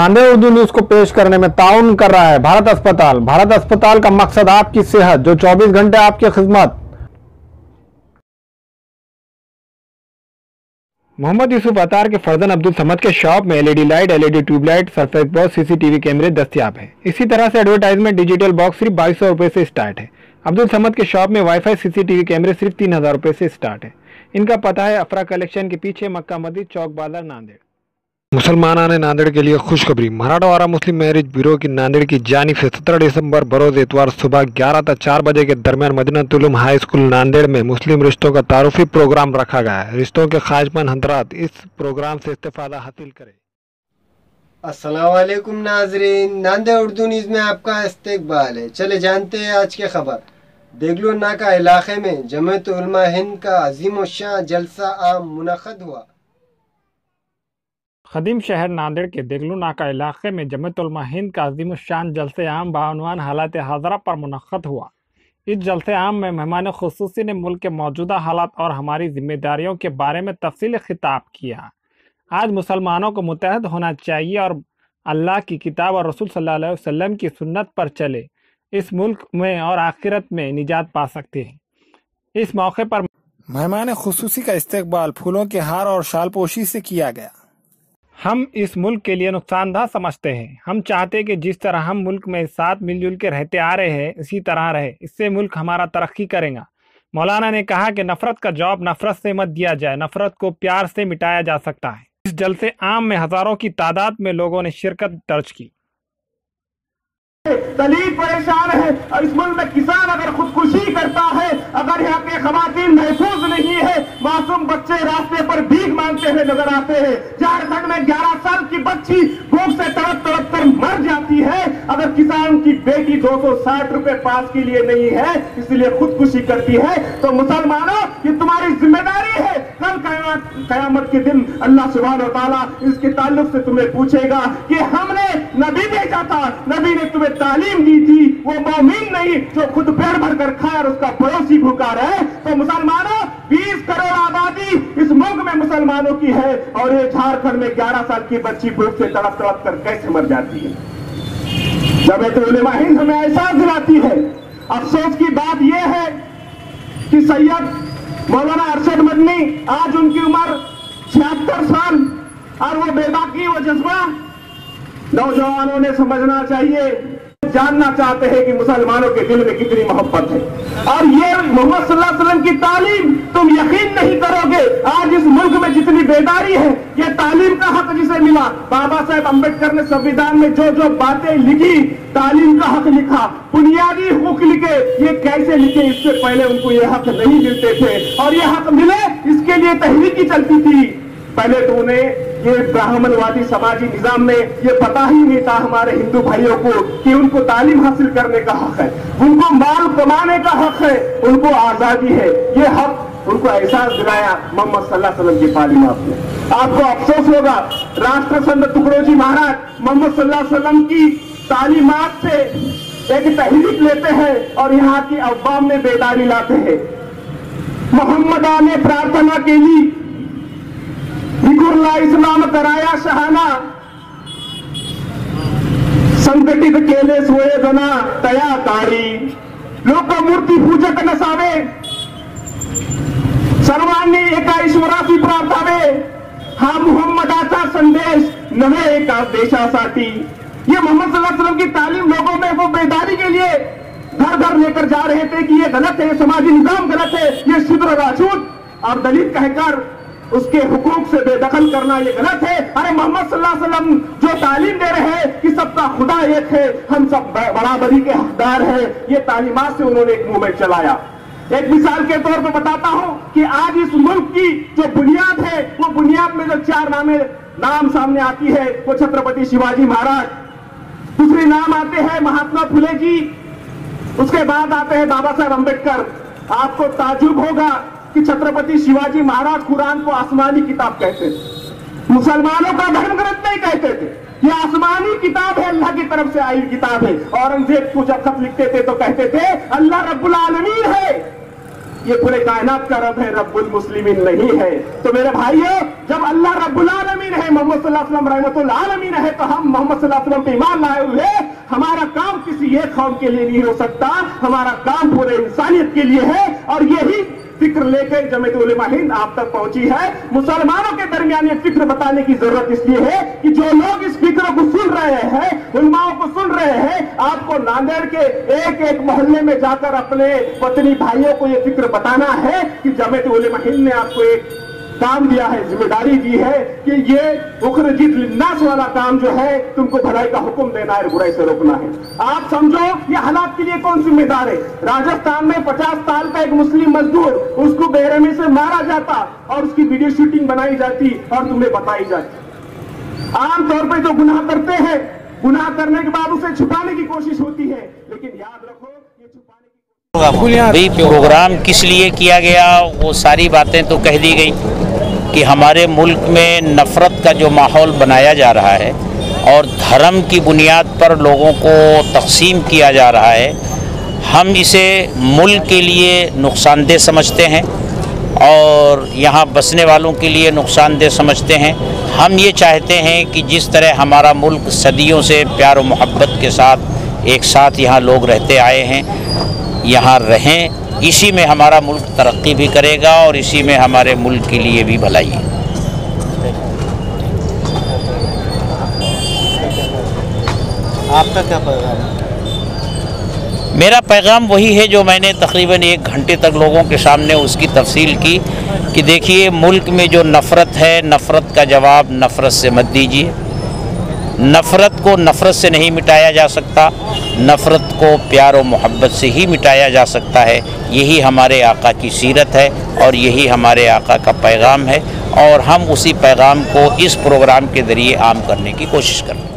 Nanded Urdu news को पेश करने में ताउन कर रहा है भारत अस्पताल। भारत अस्पताल का मकसद आपकी सेहत, जो 24 घंटे आपकी खिदमत। मोहम्मद यूसुफ अतार के फर्जन अब्दुल समद के शॉप में LED light, LED tubelight, surface box, CCTV कैमरे दस्तियाब है। इसी तरह से एडवर्टाइजमेंट डिजिटल बॉक्स सिर्फ 2200 रुपए से स्टार्ट है। अब्दुल समद के शॉप में वाईफाई, सीसीटीवी कैमरे सिर्फ 3000 रुपए से स्टार्ट है। इनका पता है अफरा कलेक्शन के पीछे, मक्का मस्जिद, चौक बाजार, नांदेड़। मुसलमाना ने नांदेड़ के लिए खुशखबरी। मराठवाड़ा मुस्लिम मैरिज ब्यूरो की नांदेड़ की जानिब से 17 दिसंबर बरोज इतवार सुबह 11 से 4 बजे के दरमियान मदीनतुल उलूम हाई स्कूल नांदेड़ में मुस्लिम रिश्तों का तारुफी प्रोग्राम रखा गया है। रिश्तों के ख्वाहिशमंद हज़रात इस प्रोग्राम से इस्तेफादा हासिल करें। अस्सलाम वालेकुम नाजरीन, नांदेड़ उर्दू न्यूज़ में आपका इस्तकबाल है। चले जानते हैं आज की खबर। देगलू नाका इलाके में जमात उलमा हिंद का अजीम शान जलसा आम मुनक़द हुआ। खदीम शहर नांदेड़ के देगलू नाका इलाके में जमात उलमा हिंद का अजीम शान जलसे आम बानवान हालात हाज़रा पर मुनक़द हुआ। इस जलसे आम में मेहमान खुसूसी ने मुल्क के मौजूदा हालात और हमारी जिम्मेदारियों के बारे में तफसील खिताब किया। आज मुसलमानों को मुत्तहद होना चाहिए और अल्लाह की किताब और रसूल सल्लल्लाहु अलैहि वसल्लम की सुन्नत पर चले। इस मुल्क में और आखिरत में निजात पा सकते हैं। इस मौके पर मेहमान खुसूसी का इस्तकबाल फूलों के हार और शालपोशी से किया गया। हम इस मुल्क के लिए नुकसानदा समझते हैं। हम चाहते हैं कि जिस तरह हम मुल्क में साथ मिलजुल के रहते आ रहे हैं इसी तरह रहे। इससे मुल्क हमारा तरक्की करेगा। मौलाना ने कहा कि नफरत का जवाब नफरत से मत दिया जाए, नफरत को प्यार से मिटाया जा सकता है। इस जलसे आम में हजारों की तादाद में लोगों ने शिरकत दर्ज की। दलील परेशान है और इस मुल्क में किसान अगर खुदकुशी करता है, अगर यहाँ के खवातीन महफूज नहीं है, मासूम बच्चे रास्ते पर भीख मांगते हुए नजर आते हैं। झारखंड में 11 साल की बच्ची भूख से तड़प तड़प कर मर जाती है। अगर किसान की बेटी 260 रुपए पास के लिए नहीं है, इसलिए खुदकुशी करती है, तो मुसलमानों ये तुम्हारी जिम्मेदारी है। कल कयामत के दिन अल्लाह सुब्हानहू व तआला इसके ताल्लुक से तुम्हें पूछेगा कि हमने नबी भेजा था, नबी ने तुम्हें तालीम दी थी, वो मोमिन नहीं जो खुद पेट भर कर खाए और उसका पड़ोसी भूखा रहे। तो मुसलमानों 20 करोड़ आबादी इस मुल्क में मुसलमानों की है और ये झारखंड में 11 साल की बच्ची भूख से तड़प तड़प कर कैसे मर जाती है। जमात उलमा हिंद हमें एहसास दिलाती है। अफसोस की बात यह है कि सैयद मौलाना अरशद मदनी आज उनकी उम्र 76 साल और वो बेबाकी, वो जज्बा नौजवानों ने समझना चाहिए, जानना चाहते हैं कि मुसलमानों के दिल में कितनी मोहब्बत है। और ये मोहम्मद सल्लल्लाहु अलैहि वसल्लम की तालीम तुम यकीन नहीं करोगे। आज इस मुल्क में जितनी बेदारी है, ये तालीम का हक जिसे मिला, बाबा साहेब अम्बेडकर ने संविधान में जो जो बातें लिखी, तालीम का हक लिखा, बुनियादी हुकूक लिखे, ये कैसे लिखे? इससे पहले उनको ये हक नहीं मिलते थे और ये हक मिले इसके लिए तहरीकी चलती थी। पहले तो उन्हें ये ब्राह्मणवादी समाजी निजाम में ये पता ही नहीं था हमारे हिंदू भाइयों को कि उनको तालीम हासिल करने का हक है, उनको माल कमाने का हक है, उनको आजादी है। ये हक उनको एहसास दिलाया मोहम्मद सल्लल्लाहु अलैहि वसल्लम की तालीमात ने। आपको अफसोस होगा, राष्ट्रसंत तुकड़ोजी महाराज मोहम्मद सल्लल्लाहु अलैहि वसल्लम की तालीमात से एक तहरीक लेते हैं और यहाँ की अवाम में बेदारी लाते हैं। मोहम्मद ने प्रार्थना के लिए इस्लाम कराया शहाना, संघटित केले सोये जना तया तारी, लोक मूर्ती पूजक नसावे, सर्वांनी एका ईश्वराची प्रार्थावे, हा मुहम्मदाचा संदेश नव्हे एका देशासाठी। ये मोहम्मद सल्लल्लाहु अलैहि वसल्लम की तालीम लोगों में वो बेदारी के लिए घर घर लेकर जा रहे थे कि ये गलत है, समाजी निजाम गलत है, ये शूद्र राजपूत और दलित कहकर उसके हुकूक से बेदखल करना ये गलत है। अरे मोहम्मद सल्लल्लाहु अलैहि वसल्लम जो तालीम दे रहे हैं कि सबका खुदा एक है, हम सब बराबरी के हकदार हैं, ये तालीमात से उन्होंने एक मूवमेंट चलाया। एक मिसाल के तौर पर बताता हूं कि आज इस मुल्क की जो बुनियाद है, वो बुनियाद में जो 4 नाम सामने आती है वो छत्रपति शिवाजी महाराज, दूसरे नाम आते हैं महात्मा फुले जी, उसके बाद आते हैं बाबा साहेब अम्बेडकर। आपको ताज्जुब होगा कि छत्रपति शिवाजी महाराज कुरान को आसमानी किताब कहते थे, मुसलमानों का धर्म ग्रंथ नहीं कहते थे। ये आसमानी किताब है, अल्लाह की तरफ से आई किताब है। औरंगजेब को जब खत लिखते थे तो कहते थे अल्लाह रब्बुल आलमीन है। ये पूरे कायनात का रब है, रब्बुल मुस्लिमीन नहीं है। तो मेरे भाइयों, जब अल्लाह रब्बुल आलमीन है, मोहम्मद सल्लल्लाहु अलैहि वसल्लम रहमतुल आलमीन है, तो हम मोहम्मद सल्लल्लाहु अलैहि वसल्लम पे ईमान लाए हुए, हमारा काम किसी एक कौम के लिए नहीं हो सकता, हमारा काम पूरे इंसानियत के लिए है। और यही फिक्र लेकर जमीयत उलमा हिंद आप तक पहुंची है। मुसलमानों के दरमियान ये फिक्र बताने की जरूरत इसलिए है कि जो लोग इस फिक्र को सुन रहे हैं, उलमाओं को सुन रहे हैं, आपको नांदेड़ के एक एक मोहल्ले में जाकर अपने पत्नी भाइयों को ये फिक्र बताना है कि जमीयत उलमा हिंद ने आपको एक काम दिया है, जिम्मेदारी दी है कि ये उखरजित लिन्नास वाला काम जो है, तुमको भलाई का हुक्म देना है, बुराई से रोकना है। आप समझो ये हालात के लिए कौन जिम्मेदार है। राजस्थान में 50 साल का एक मुस्लिम मजदूर, उसको बेरहमी से मारा जाता और उसकी वीडियो शूटिंग बनाई जाती और तुम्हें बताई जाती। आमतौर पर जो गुनाह करते हैं, गुनाह करने के बाद उसे छुपाने की कोशिश होती है, लेकिन याद रखो ये छुपाने भाई प्रोग्राम किस लिए किया गया, वो सारी बातें तो कह दी गई कि हमारे मुल्क में नफ़रत का जो माहौल बनाया जा रहा है और धर्म की बुनियाद पर लोगों को तक़सीम किया जा रहा है, हम इसे मुल्क के लिए नुकसानदेह समझते हैं और यहाँ बसने वालों के लिए नुकसानदेह समझते हैं। हम ये चाहते हैं कि जिस तरह हमारा मुल्क सदियों से प्यार और मोहब्बत के साथ एक साथ यहाँ लोग रहते आए हैं, यहाँ रहें, इसी में हमारा मुल्क तरक्की भी करेगा और इसी में हमारे मुल्क के लिए भी भलाई है। आपका क्या पैगाम है? मेरा पैगाम वही है जो मैंने तकरीबन 1 घंटे तक लोगों के सामने उसकी तफसील की कि देखिए, मुल्क में जो नफ़रत है, नफ़रत का जवाब नफ़रत से मत दीजिए। नफ़रत को नफ़रत से नहीं मिटाया जा सकता, नफ़रत को प्यार और मोहब्बत से ही मिटाया जा सकता है। यही हमारे आका की सीरत है और यही हमारे आका का पैगाम है और हम उसी पैगाम को इस प्रोग्राम के ज़रिए आम करने की कोशिश कर रहे हैं।